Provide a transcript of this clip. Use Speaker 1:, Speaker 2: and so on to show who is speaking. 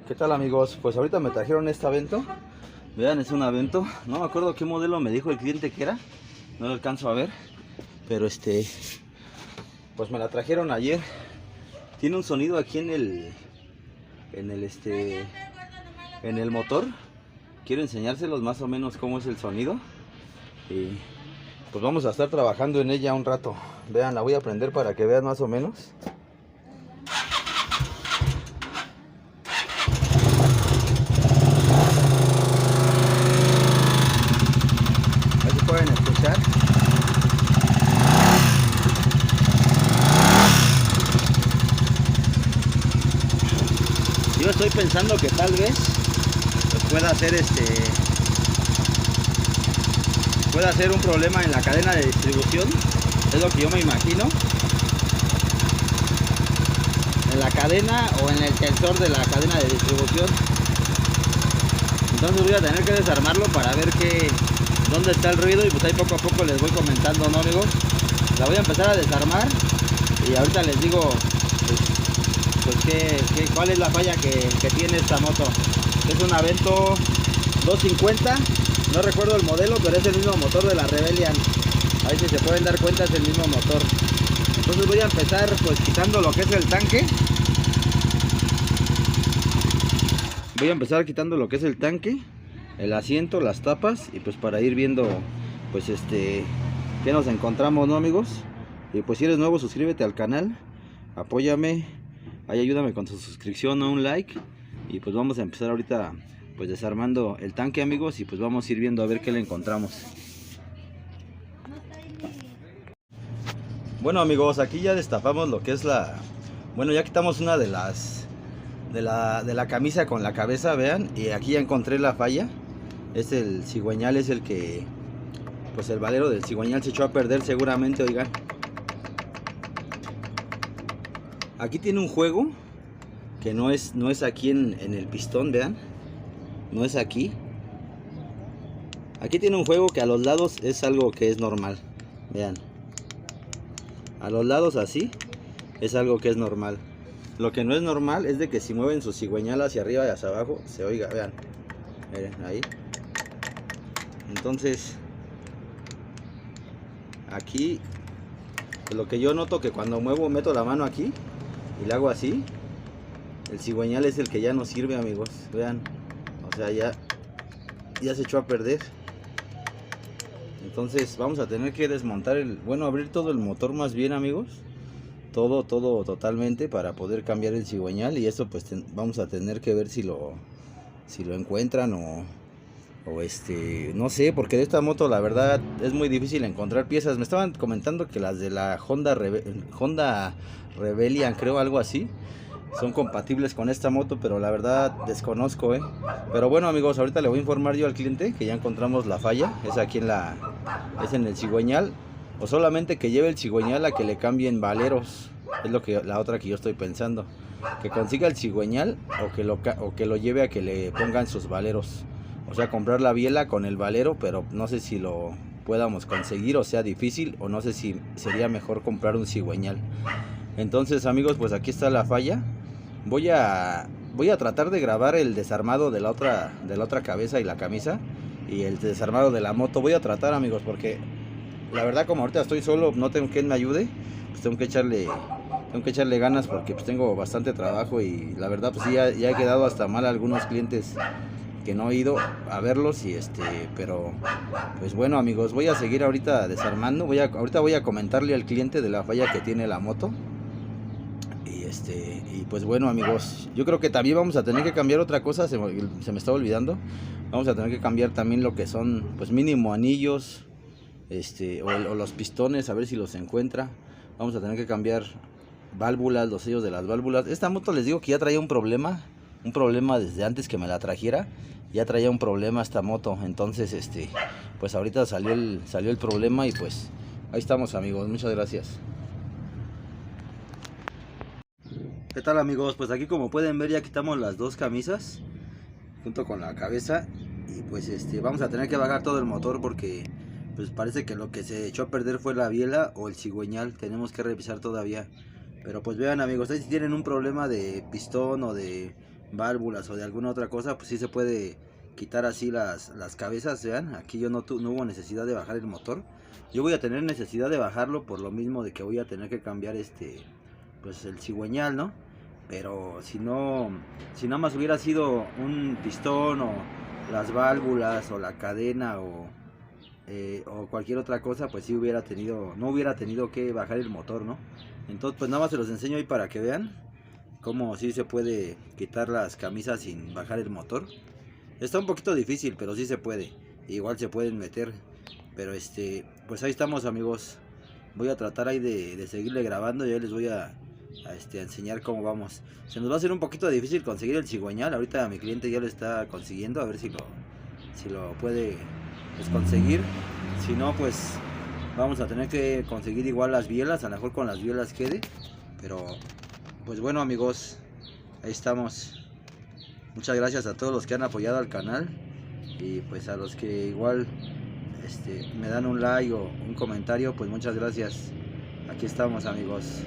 Speaker 1: ¿Qué tal, amigos? Pues ahorita me trajeron este Avento. Vean, es un Avento. No me acuerdo qué modelo me dijo el cliente que era. No lo alcanzo a ver. Pero pues me la trajeron ayer. Tiene un sonido aquí en el motor. Quiero enseñárselos más o menos cómo es el sonido. Y pues vamos a estar trabajando en ella un rato. Vean, la voy a prender para que vean más o menos. Así pueden escuchar. Yo estoy pensando que tal vez pues pueda ser un problema en la cadena de distribución. Es lo que yo me imagino. En la cadena o en el tensor de la cadena de distribución. Entonces voy a tener que desarmarlo para ver dónde está el ruido, y pues ahí poco a poco les voy comentando, ¿no, amigos? La voy a empezar a desarmar y ahorita les digo cuál es la falla que tiene esta moto. Es un Avento 250, no recuerdo el modelo, pero es el mismo motor de la Rebellion. Ahí si se pueden dar cuenta es el mismo motor. Entonces voy a empezar pues quitando lo que es el tanque. Voy a empezar quitando lo que es el tanque, el asiento, las tapas, y pues para ir viendo pues qué nos encontramos, ¿no, amigos? Y pues si eres nuevo, suscríbete al canal, apóyame, ahí ayúdame con tu suscripción o un like. Y pues vamos a empezar ahorita pues desarmando el tanque, amigos, y pues vamos a ir viendo a ver qué le encontramos. Bueno, amigos, aquí ya destapamos lo que es bueno, ya quitamos una de la camisa con la cabeza, vean, y aquí ya encontré la falla. Es el cigüeñal, es el que pues el valero del cigüeñal se echó a perder seguramente, oigan. Aquí tiene un juego que no es aquí en el pistón, vean, no es aquí. Aquí tiene un juego que a los lados es algo que es normal, vean, a los lados así es algo que es normal. Lo que no es normal es de que si mueven su cigüeñal hacia arriba y hacia abajo se oiga, vean, miren ahí. Entonces aquí lo que yo noto, que cuando meto la mano aquí y le hago así, el cigüeñal es el que ya no sirve, amigos, vean, o sea, ya se echó a perder. Entonces vamos a tener que desmontar abrir todo el motor, más bien, amigos, todo totalmente, para poder cambiar el cigüeñal. Y eso pues vamos a tener que ver si lo encuentran o no sé, porque de esta moto la verdad es muy difícil encontrar piezas. Me estaban comentando que las de la Honda Rebellion, creo, algo así, son compatibles con esta moto, pero la verdad desconozco, Pero bueno, amigos, ahorita le voy a informar yo al cliente que ya encontramos la falla. Es aquí es en el cigüeñal, o solamente que lleve el cigüeñal a que le cambien valeros. Es la otra que yo estoy pensando, que consiga el cigüeñal o que lo lleve a que le pongan sus valeros. O sea, comprar la biela con el valero, pero no sé si lo podamos conseguir o sea difícil, o no sé si sería mejor comprar un cigüeñal. Entonces, amigos, pues aquí está la falla. Voy a tratar de grabar el desarmado de la otra cabeza y la camisa, y el desarmado de la moto. Voy a tratar, amigos, porque la verdad, como ahorita estoy solo, no tengo quien me ayude, pues tengo que echarle ganas, porque pues tengo bastante trabajo. Y la verdad pues sí, ya he quedado hasta mal a algunos clientes que no he ido a verlos, pero pues bueno, amigos, voy a seguir ahorita desarmando. Ahorita voy a comentarle al cliente de la falla que tiene la moto. Y pues bueno, amigos, yo creo que también vamos a tener que cambiar otra cosa, se me estaba olvidando. Vamos a tener que cambiar también lo que son, pues mínimo anillos, o los pistones, a ver si los encuentra. Vamos a tener que cambiar válvulas, los sellos de las válvulas. Esta moto, les digo que ya traía un problema desde antes que me la trajera. Ya traía un problema esta moto. Entonces pues ahorita salió el problema, y pues ahí estamos, amigos. Muchas gracias. ¿Qué tal, amigos? Pues aquí, como pueden ver, ya quitamos las dos camisas junto con la cabeza. Y pues vamos a tener que bajar todo el motor, porque pues parece que lo que se echó a perder fue la biela o el cigüeñal. Tenemos que revisar todavía. Pero pues vean, amigos, si tienen un problema de pistón o de válvulas o de alguna otra cosa, pues sí se puede quitar así las cabezas. Vean, aquí yo no hubo necesidad de bajar el motor. Yo voy a tener necesidad de bajarlo por lo mismo de que voy a tener que cambiar pues el cigüeñal, ¿no? Pero si no, si nada más hubiera sido un pistón o las válvulas o la cadena o cualquier otra cosa, pues sí no hubiera tenido que bajar el motor, ¿no? Entonces pues nada más se los enseño ahí para que vean cómo sí se puede quitar las camisas sin bajar el motor. Está un poquito difícil, pero sí se puede. Igual se pueden meter. Pero pues ahí estamos, amigos. Voy a tratar ahí de seguirle grabando. Y ahí les voy a enseñar cómo vamos. Se nos va a hacer un poquito difícil conseguir el cigüeñal. Ahorita mi cliente ya lo está consiguiendo. A ver si lo puede pues, conseguir. Si no, pues vamos a tener que conseguir igual las bielas. A lo mejor con las bielas quede. Pero pues bueno, amigos, ahí estamos. Muchas gracias a todos los que han apoyado al canal. Y pues a los que igual me dan un like o un comentario, pues muchas gracias. Aquí estamos, amigos.